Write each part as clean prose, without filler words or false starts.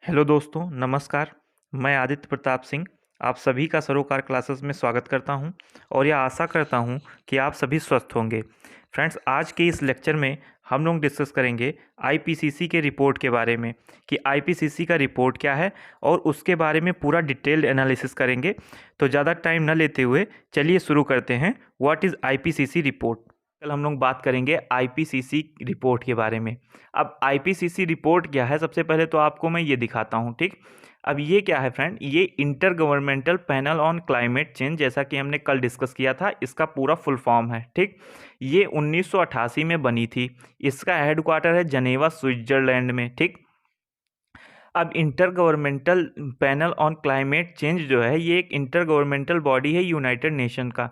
Hello दोस्तों, नमस्कार। मैं आदित्य प्रताप सिंह आप सभी का सरोकार क्लासेस में स्वागत करता हूं और यह आशा करता हूं कि आप सभी स्वस्थ होंगे। फ्रेंड्स, आज के इस लेक्चर में हम लोग डिस्कस करेंगे आईपीसीसी के रिपोर्ट के बारे में कि आईपीसीसी का रिपोर्ट क्या है और उसके बारे में पूरा डिटेल्ड एनालिसिस करेंगे। तो ज़्यादा टाइम न लेते हुए चलिए शुरू करते हैं। What is IPCC report. कल हम लोग बात करेंगे आईपीसीसी रिपोर्ट के बारे में। अब आईपीसीसी रिपोर्ट क्या है, सबसे पहले तो आपको मैं ये दिखाता हूँ। ठीक, अब ये क्या है फ्रेंड, ये inter governmental panel on climate change, जैसा कि हमने कल डिस्कस किया था, इसका पूरा फुल फॉर्म है। ठीक, ये 1988 में बनी थी। इसका हेडक्वार्टर है जनेवा, स्विट्जरलैंड में। ठीक, अब inter governmental panel on climate change जो है, ये एक इंटर गवर्नमेंटल बॉडी है यूनाइटेड नेशन का।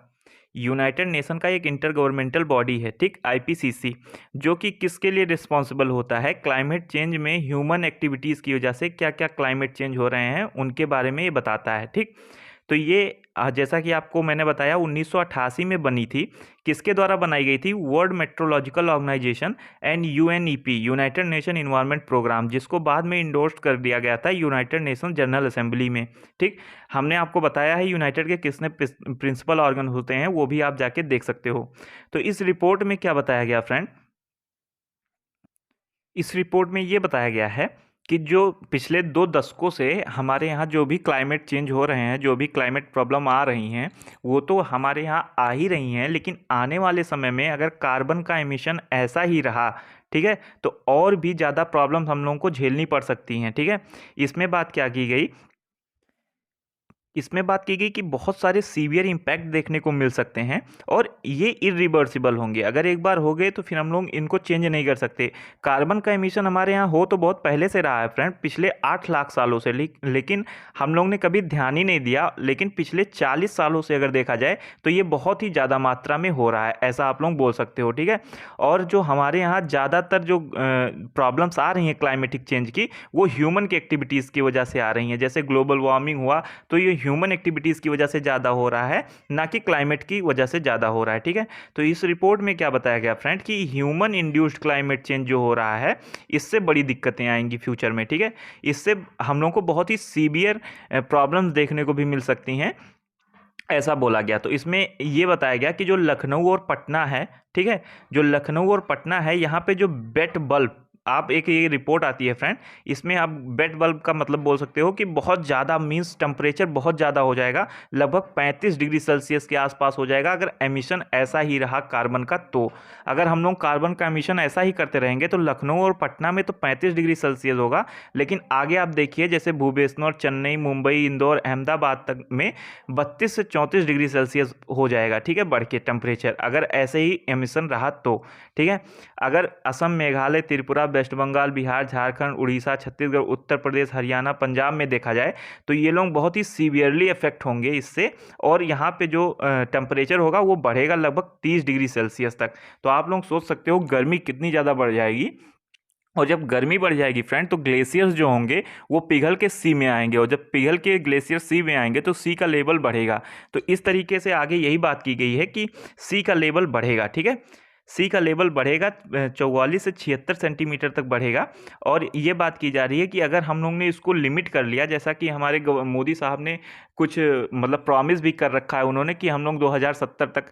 यूनाइटेड नेशन का एक इंटर गवर्नमेंटल बॉडी है, ठीक, आईपीसीसी, जो कि किसके लिए रिस्पॉन्सिबल होता है, क्लाइमेट चेंज में ह्यूमन एक्टिविटीज़ की वजह से क्या क्या क्लाइमेट चेंज हो रहे हैं उनके बारे में ये बताता है। ठीक, तो ये जैसा कि आपको मैंने बताया 1988 में बनी थी। किसके द्वारा बनाई गई थी, world meteorological organization and UNEP, united nation environment programme, जिसको बाद में इंडोर्स कर दिया गया था यूनाइटेड नेशन जनरल असेंबली में। ठीक, हमने आपको बताया है यूनाइटेड के किसने प्रिंसिपल ऑर्गन होते हैं, वो भी आप जाके देख सकते हो। तो इस रिपोर्ट में क्या बताया गया फ्रेंड, इस रिपोर्ट में ये बताया गया है कि जो पिछले 2 दशकों से हमारे यहाँ जो भी क्लाइमेट चेंज हो रहे हैं, जो भी क्लाइमेट प्रॉब्लम आ रही हैं, वो तो हमारे यहाँ आ ही रही हैं, लेकिन आने वाले समय में अगर कार्बन का एमिशन ऐसा ही रहा, ठीक है, तो और भी ज़्यादा प्रॉब्लम हम लोगों को झेलनी पड़ सकती हैं। ठीक है, इसमें बात क्या की गई, इसमें बात की गई कि बहुत सारे सीवियर इम्पैक्ट देखने को मिल सकते हैं और ये इरिवर्सिबल होंगे। अगर एक बार हो गए तो फिर हम लोग इनको चेंज नहीं कर सकते। कार्बन का एमिशन हमारे यहाँ हो तो बहुत पहले से रहा है फ्रेंड, पिछले 8 लाख सालों से, लेकिन हम लोग ने कभी ध्यान ही नहीं दिया। लेकिन पिछले 40 सालों से अगर देखा जाए तो ये बहुत ही ज़्यादा मात्रा में हो रहा है, ऐसा आप लोग बोल सकते हो। ठीक है, और जो हमारे यहाँ ज़्यादातर जो प्रॉब्लम्स आ रही हैं क्लाइमेटिक चेंज की, वो ह्यूमन की एक्टिविटीज़ की वजह से आ रही हैं। जैसे ग्लोबल वार्मिंग हुआ तो ये ह्यूमन एक्टिविटीज़ की वजह से ज़्यादा हो रहा है, ना कि क्लाइमेट की वजह से ज़्यादा हो रहा है। ठीक है, तो इस रिपोर्ट में क्या बताया गया फ्रेंड कि ह्यूमन इंड्यूस्ड क्लाइमेट चेंज जो हो रहा है, इससे बड़ी दिक्कतें आएंगी फ्यूचर में। ठीक है, इससे हम लोगों को बहुत ही सीवियर प्रॉब्लम्स देखने को भी मिल सकती हैं, ऐसा बोला गया। तो इसमें ये बताया गया कि जो लखनऊ और पटना है, ठीक है, जो लखनऊ और पटना है, यहाँ पे जो वेट बल्ब, आप एक ये रिपोर्ट आती है फ्रेंड, इसमें आप वेट बल्ब का मतलब बोल सकते हो कि बहुत ज़्यादा मीन्स टेम्परेचर बहुत ज़्यादा हो जाएगा, लगभग 35 डिग्री सेल्सियस के आसपास हो जाएगा अगर एमिशन ऐसा ही रहा कार्बन का। तो अगर हम लोग कार्बन का एमिशन ऐसा ही करते रहेंगे तो लखनऊ और पटना में तो 35 डिग्री सेल्सियस होगा, लेकिन आगे आप देखिए जैसे भुवनेश्वर, चेन्नई, मुंबई, इंदौर, अहमदाबाद तक में 32 से 34 डिग्री सेल्सियस हो जाएगा। ठीक है, बढ़ के टेम्परेचर अगर ऐसे ही एमिशन रहा तो। ठीक है, अगर असम, मेघालय, त्रिपुरा, वेस्ट बंगाल, बिहार, झारखंड, उड़ीसा, छत्तीसगढ़, उत्तर प्रदेश, हरियाणा, पंजाब में देखा जाए तो ये लोग बहुत ही सीवियरली इफेक्ट होंगे इससे, और यहाँ पे जो टेम्परेचर होगा वो बढ़ेगा लगभग 30 डिग्री सेल्सियस तक। तो आप लोग सोच सकते हो गर्मी कितनी ज़्यादा बढ़ जाएगी। और जब गर्मी बढ़ जाएगी फ्रेंड तो ग्लेशियर्स जो होंगे वो पिघल के सी में आएंगे, और जब पिघल के ग्लेशियर सी में आएंगे तो सी का लेवल बढ़ेगा। तो इस तरीके से आगे यही बात की गई है कि सी का लेवल बढ़ेगा। ठीक है, सी का लेवल बढ़ेगा, 44 से 76 सेंटीमीटर तक बढ़ेगा। और ये बात की जा रही है कि अगर हम लोग ने इसको लिमिट कर लिया, जैसा कि हमारे मोदी साहब ने कुछ मतलब प्रॉमिस भी कर रखा है उन्होंने कि हम लोग 2070 तक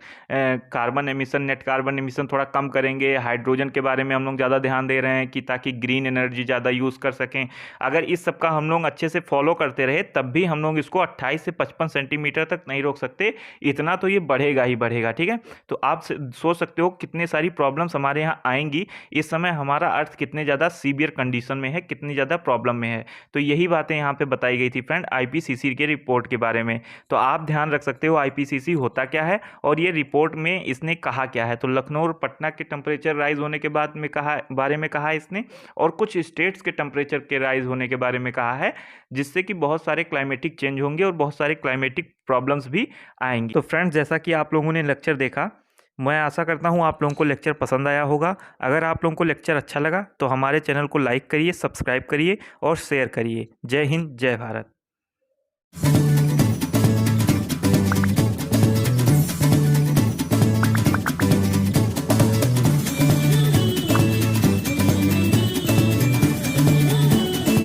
carbon emission, net carbon emission थोड़ा कम करेंगे। हाइड्रोजन के बारे में हम लोग ज़्यादा ध्यान दे रहे हैं कि ताकि ग्रीन एनर्जी ज़्यादा यूज़ कर सकें। अगर इस सब का हम लोग अच्छे से फॉलो करते रहे तब भी हम लोग इसको 28 से 55 सेंटीमीटर तक नहीं रोक सकते, इतना तो ये बढ़ेगा ही बढ़ेगा। ठीक है, तो आप सोच सकते हो कितने सारी प्रॉब्लम्स हमारे यहाँ आएंगी। इस समय हमारा अर्थ कितने ज़्यादा सीवियर कंडीशन में है, कितनी ज़्यादा प्रॉब्लम में है। तो यही बातें यहाँ पे बताई गई थी फ्रेंड आईपीसीसी के रिपोर्ट के बारे में। तो आप ध्यान रख सकते हो आईपीसीसी होता क्या है और ये रिपोर्ट में इसने कहा क्या है। तो लखनऊ और पटना के टेम्परेचर राइज होने के बाद में बारे में कहा इसने, और कुछ स्टेट्स के टेम्परेचर के राइज होने के बारे में कहा है, जिससे कि बहुत सारे क्लाइमेटिक चेंज होंगे और बहुत सारे क्लाइमेटिक प्रॉब्लम्स भी आएंगी। तो फ्रेंड्स, जैसा कि आप लोगों ने लेक्चर देखा, मैं आशा करता हूँ आप लोगों को लेक्चर पसंद आया होगा। अगर आप लोगों को लेक्चर अच्छा लगा तो हमारे चैनल को लाइक करिए, सब्सक्राइब करिए और शेयर करिए। जय हिंद, जय भारत।